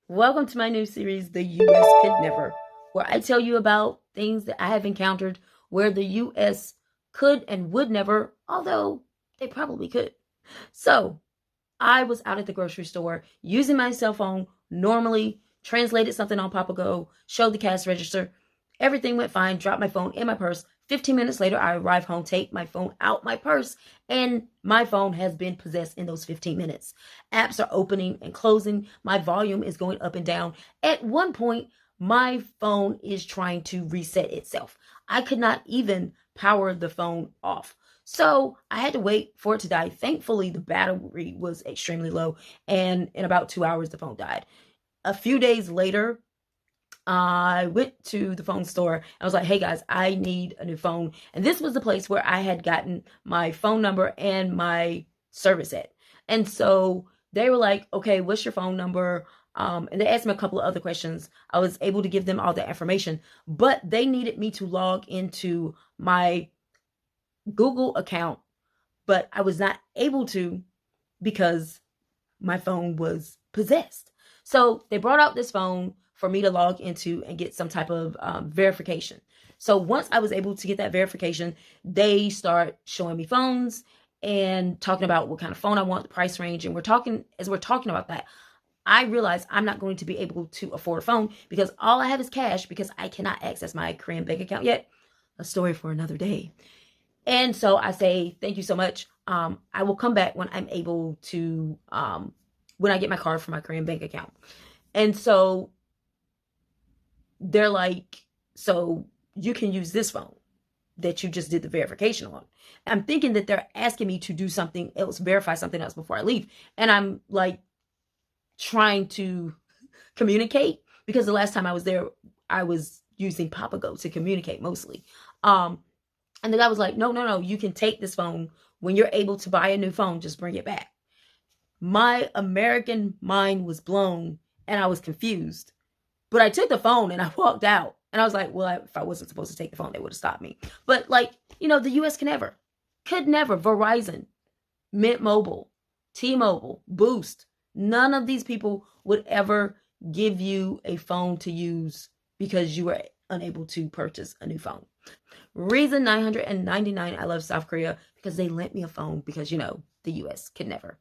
Welcome to my new series, The U.S. Could Never, where I tell you about things that I have encountered where the U.S. could and would never, although they probably could. So, I was out at the grocery store using my cell phone, normally translated something on Papago, showed the cash register. Everything went fine, dropped my phone in my purse. 15 minutes later, I arrive home, take my phone out my purse, and my phone has been possessed in those 15 minutes. Apps are opening and closing. My volume is going up and down. At one point, my phone is trying to reset itself. I could not even power the phone off. So I had to wait for it to die. Thankfully, the battery was extremely low, and in about 2 hours, the phone died. A few days later, I went to the phone store. I was like, hey guys, I need a new phone. And this was the place where I had gotten my phone number and my service at. And so they were like, okay, what's your phone number? And they asked me a couple of other questions. I was able to give them all the information, but they needed me to log into my Google account, but I was not able to because my phone was possessed. So they brought out this phone for me to log into and get some type of verification. So once I was able to get that verification, they start showing me phones and talking about what kind of phone I want, the price range. And as we're talking about that, I realize I'm not going to be able to afford a phone because all I have is cash because I cannot access my Korean bank account yet. A story for another day. And so I say, thank you so much. I will come back when I'm able to, when I get my card from my Korean bank account. And so they're like, so you can use this phone that you just did the verification on. I'm thinking that they're asking me to do something else, verify something else before I leave. And I'm like trying to communicate because the last time I was there, I was using Papago to communicate mostly. And the guy was like, no, you can take this phone. When you're able to buy a new phone, just bring it back. My American mind was blown and I was confused. But I took the phone and I walked out. And I was like, well, if I wasn't supposed to take the phone, they would have stopped me. But the US could never. Verizon, Mint Mobile, T-Mobile, Boost. None of these people would ever give you a phone to use because you were unable to purchase a new phone. Reason 999, I love South Korea because they lent me a phone because, the US could never.